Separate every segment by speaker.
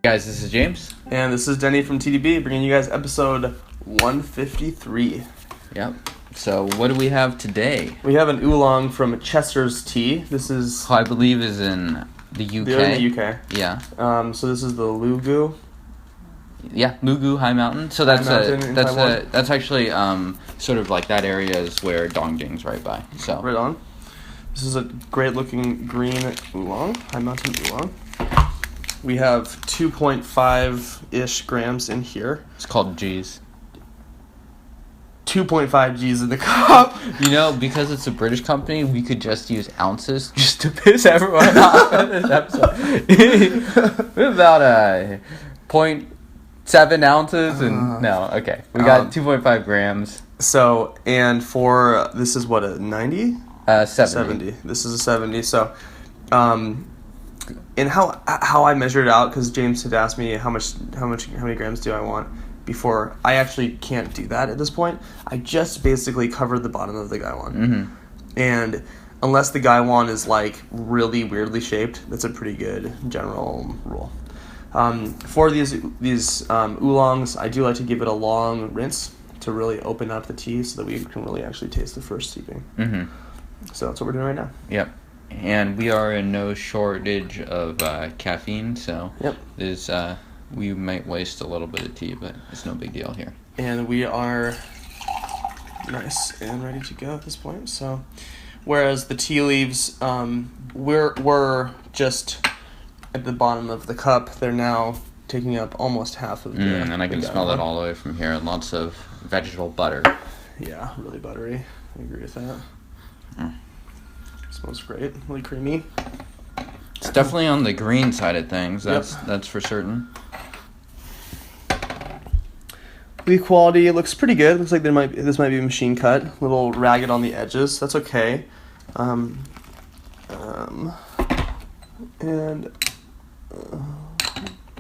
Speaker 1: Guys, this is James.
Speaker 2: And this is Denny from TDB, bringing you guys episode 153.
Speaker 1: Yep. So, what do we have today?
Speaker 2: We have an oolong from Chester's Tea. This is...
Speaker 1: I believe is in the UK.
Speaker 2: They're in the UK.
Speaker 1: Yeah.
Speaker 2: So this is the Lugu.
Speaker 1: Yeah, Lugu High Mountain. So that's that's actually sort of like that area is where Dongjing's right by. So
Speaker 2: right on. This is a great looking green oolong, High Mountain oolong. We have 2.5-ish grams in here.
Speaker 1: It's called G's.
Speaker 2: 2.5 G's in the cup.
Speaker 1: You know, because it's a British company, we could just use ounces just to piss everyone off in this episode. We're about 0.7 ounces and no, okay. We got 2.5 grams.
Speaker 2: So, and for, this is what, a 90?
Speaker 1: 70.
Speaker 2: This is a 70. So, and how I measured it out, because James had asked me how many grams do I want before. I actually can't do that at this point. I just basically covered the bottom of the gaiwan.
Speaker 1: Mm-hmm.
Speaker 2: And unless the gaiwan is like really weirdly shaped, that's a pretty good general rule. For these oolongs, I do like to give it a long rinse to really open up the tea so that we can really actually taste the first steeping.
Speaker 1: Mm-hmm.
Speaker 2: So that's what we're doing right now.
Speaker 1: Yep. And we are in no shortage of caffeine, so
Speaker 2: yep.
Speaker 1: There's we might waste a little bit of tea, but it's no big deal here.
Speaker 2: And we are nice and ready to go at this point. So, whereas the tea leaves, we're just at the bottom of the cup. They're now taking up almost half of the.
Speaker 1: And I can smell that all the way from here. Lots of vegetal butter.
Speaker 2: Yeah, really buttery. I agree with that. Smells great. Really creamy.
Speaker 1: It's definitely on the green side of things. That's for certain.
Speaker 2: The quality, it looks pretty good. Looks like this might be a machine cut. A little ragged on the edges. That's okay. And I'm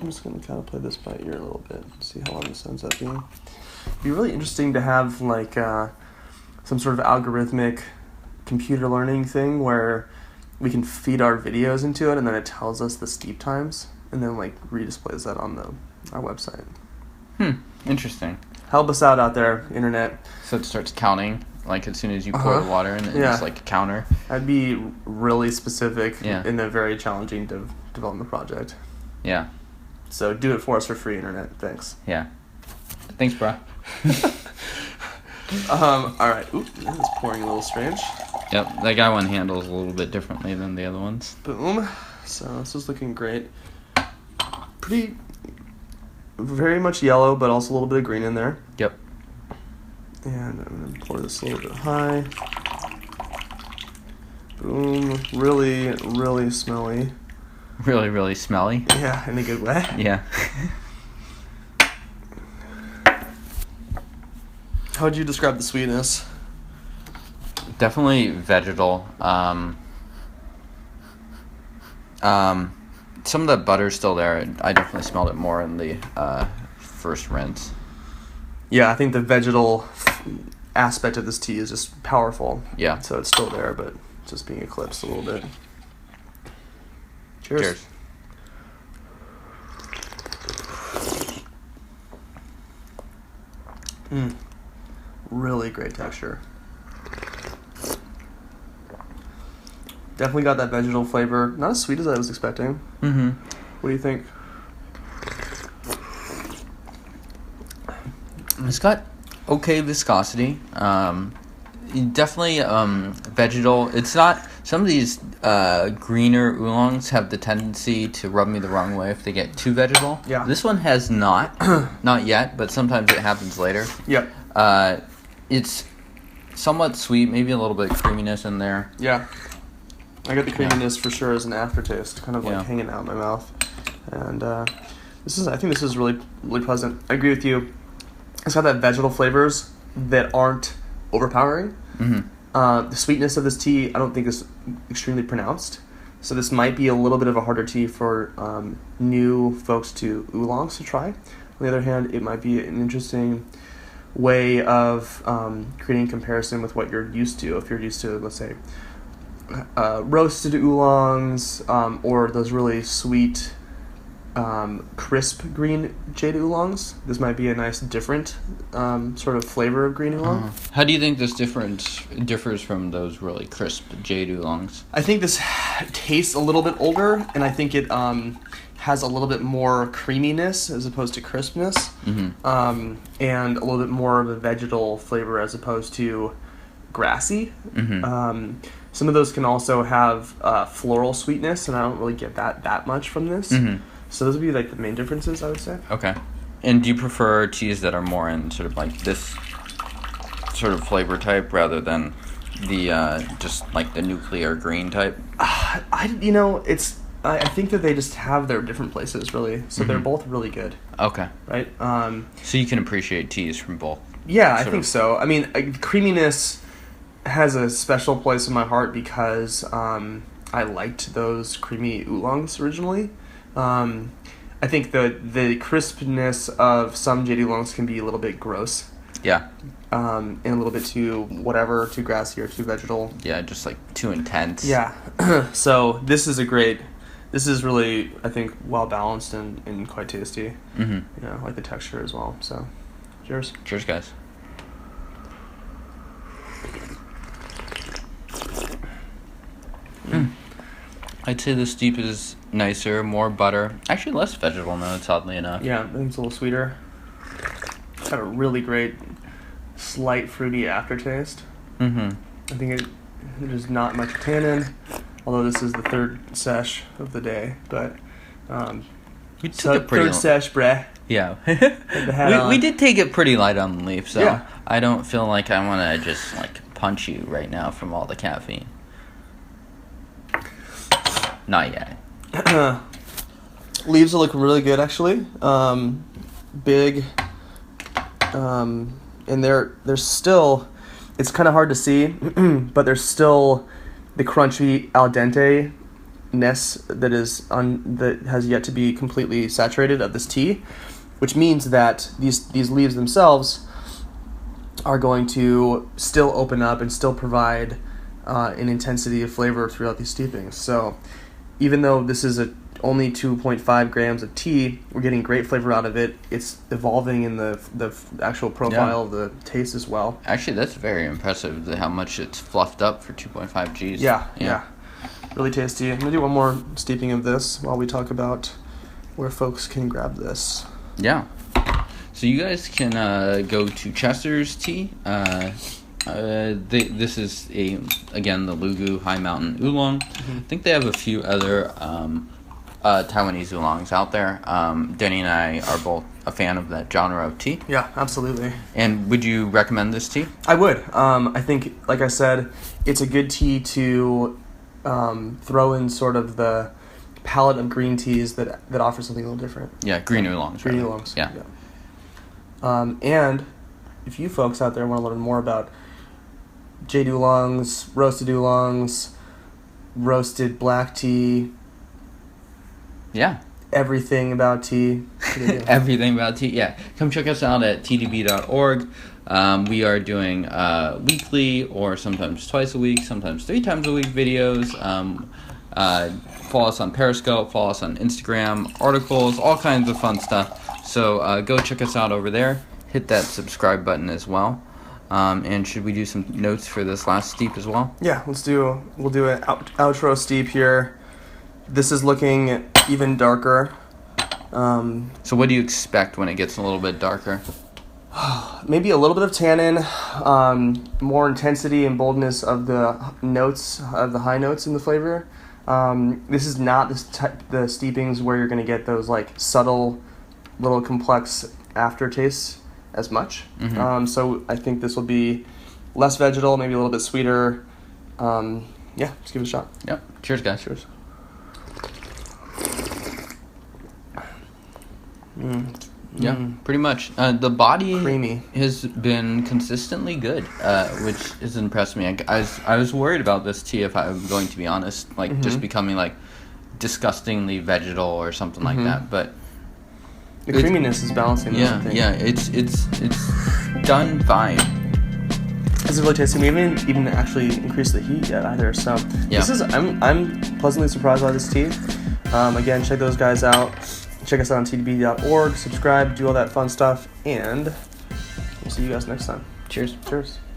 Speaker 2: just going to kind of play this by ear a little bit. See how long this ends up being. It'd be really interesting to have like some sort of algorithmic computer learning thing where we can feed our videos into it and then it tells us the steep times and then like redisplays that on our website.
Speaker 1: Interesting.
Speaker 2: Help us out there, internet.
Speaker 1: So it starts counting like as soon as you pour the water in, it's like a counter.
Speaker 2: That'd be really specific in a very challenging development project.
Speaker 1: Yeah.
Speaker 2: So do it for us for free, internet. Thanks.
Speaker 1: Yeah. Thanks, bro.
Speaker 2: All right. Oop, that is pouring a little strange.
Speaker 1: Yep, that gaiwan handles a little bit differently than the other ones.
Speaker 2: Boom. So this is looking great. Pretty, very much yellow, but also a little bit of green in there.
Speaker 1: Yep.
Speaker 2: And I'm going to pour this a little bit high. Boom. Really, really smelly.
Speaker 1: Really, really smelly.
Speaker 2: Yeah, in a good way.
Speaker 1: Yeah.
Speaker 2: How would you describe the sweetness?
Speaker 1: Definitely vegetal. Some of the butter's still there. I definitely smelled it more in the first rinse.
Speaker 2: Yeah, I think the vegetal aspect of this tea is just powerful.
Speaker 1: Yeah.
Speaker 2: So it's still there, but just being eclipsed a little bit. Cheers. Really great texture. Definitely got that vegetal flavor. Not as sweet as I was expecting.
Speaker 1: Mm-hmm.
Speaker 2: What do you think?
Speaker 1: It's got okay viscosity. Definitely vegetal. It's not... Some of these greener oolongs have the tendency to rub me the wrong way if they get too vegetal.
Speaker 2: Yeah.
Speaker 1: This one has not. Not yet, but sometimes it happens later.
Speaker 2: Yep.
Speaker 1: It's somewhat sweet, maybe a little bit of creaminess in there.
Speaker 2: Yeah. I got the creaminess for sure as an aftertaste, kind of like hanging out in my mouth. And I think this is really, really pleasant. I agree with you. It's got that vegetal flavors that aren't overpowering.
Speaker 1: Mm-hmm.
Speaker 2: The sweetness of this tea I don't think is extremely pronounced. So this might be a little bit of a harder tea for new folks to oolongs to try. On the other hand, it might be an interesting way of creating comparison with what you're used to. If you're used to, let's say, roasted oolongs, or those really sweet, crisp green jade oolongs. This might be a nice different sort of flavor of green oolong.
Speaker 1: How do you think this differs from those really crisp jade oolongs?
Speaker 2: I think this tastes a little bit older, and I think it has a little bit more creaminess as opposed to crispness, and a little bit more of a vegetal flavor as opposed to grassy. Some of those can also have floral sweetness, and I don't really get that much from this. So those would be like the main differences, I would say.
Speaker 1: Okay. And do you prefer teas that are more in sort of like this sort of flavor type rather than the just like the nuclear green type?
Speaker 2: I think that they just have their different places, really. So they're both really good.
Speaker 1: Okay.
Speaker 2: Right?
Speaker 1: So you can appreciate teas from both?
Speaker 2: Yeah, I think so. I mean, creaminess has a special place in my heart because I liked those creamy oolongs originally. I think the crispness of some jade oolongs can be a little bit gross.
Speaker 1: Yeah.
Speaker 2: And a little bit too grassy or too vegetal.
Speaker 1: Yeah, just like too intense.
Speaker 2: Yeah. So this is really, I think, well balanced and quite tasty. I like the texture as well. So, cheers.
Speaker 1: Cheers, guys. I'd say the steep is nicer, more butter. Actually, less vegetal notes, oddly enough.
Speaker 2: Yeah, I think it's a little sweeter. Got a really great, slight fruity aftertaste. I think there's not much tannin, although this is the third sesh of the day. But
Speaker 1: we took it pretty
Speaker 2: third sesh, breh.
Speaker 1: Yeah.
Speaker 2: we
Speaker 1: did take it pretty light on the leaf, so
Speaker 2: yeah.
Speaker 1: I don't feel like I want to just like punch you right now from all the caffeine. Not yet.
Speaker 2: Leaves are looking really good, actually. Big. And they're still, it's kind of hard to see, but there's still the crunchy al dente-ness that has yet to be completely saturated of this tea, which means that these leaves themselves are going to still open up and still provide an intensity of flavor throughout these steepings. So even though this is only 2.5 grams of tea, we're getting great flavor out of it. It's evolving in the actual profile of the taste as well.
Speaker 1: Actually, that's very impressive, how much it's fluffed up for 2.5 Gs.
Speaker 2: Yeah. Really tasty. I'm going to do one more steeping of this while we talk about where folks can grab this.
Speaker 1: Yeah. So you guys can go to Chester's Tea. This is again the Lugu High Mountain Oolong. I think they have a few other Taiwanese oolongs out there. Denny and I are both a fan of that genre of tea.
Speaker 2: Yeah, absolutely.
Speaker 1: And would you recommend this tea?
Speaker 2: I would. I think, like I said, it's a good tea to throw in sort of the palette of green teas that offer something a little different.
Speaker 1: Yeah, green oolongs.
Speaker 2: Green
Speaker 1: rather.
Speaker 2: oolongs.
Speaker 1: Yeah.
Speaker 2: And if you folks out there want to learn more about jade oolongs, roasted black tea, everything about tea.
Speaker 1: Everything about tea, yeah. Come check us out at tdb.org. We are doing weekly or sometimes twice a week, sometimes 3 times a week videos. Follow us on Periscope, follow us on Instagram, articles, all kinds of fun stuff. So go check us out over there. Hit that subscribe button as well. And should we do some notes for this last steep as well?
Speaker 2: Yeah, we'll do an outro steep here. This is looking even darker.
Speaker 1: So what do you expect when it gets a little bit darker?
Speaker 2: Maybe a little bit of tannin, more intensity and boldness of the notes, of the high notes in the flavor. This is not the steepings where you're going to get those like subtle, little complex aftertastes as much. So I think this will be less vegetal, maybe a little bit sweeter. Yeah, let's give it a shot.
Speaker 1: Yep. Cheers, guys. Cheers. Yeah, pretty much. The body
Speaker 2: creamy
Speaker 1: has been consistently good, which has impressed me. I was worried about this tea, if I'm going to be honest, like just becoming like disgustingly vegetal or something like that. But
Speaker 2: the creaminess is balancing.
Speaker 1: Yeah, it's done fine.
Speaker 2: This is really tasty. We haven't even actually increased the heat yet either. So
Speaker 1: Yeah.
Speaker 2: I'm pleasantly surprised by this tea. Again, check those guys out. Check us out on tdb.org. Subscribe, do all that fun stuff, and we'll see you guys next time.
Speaker 1: Cheers.
Speaker 2: Cheers.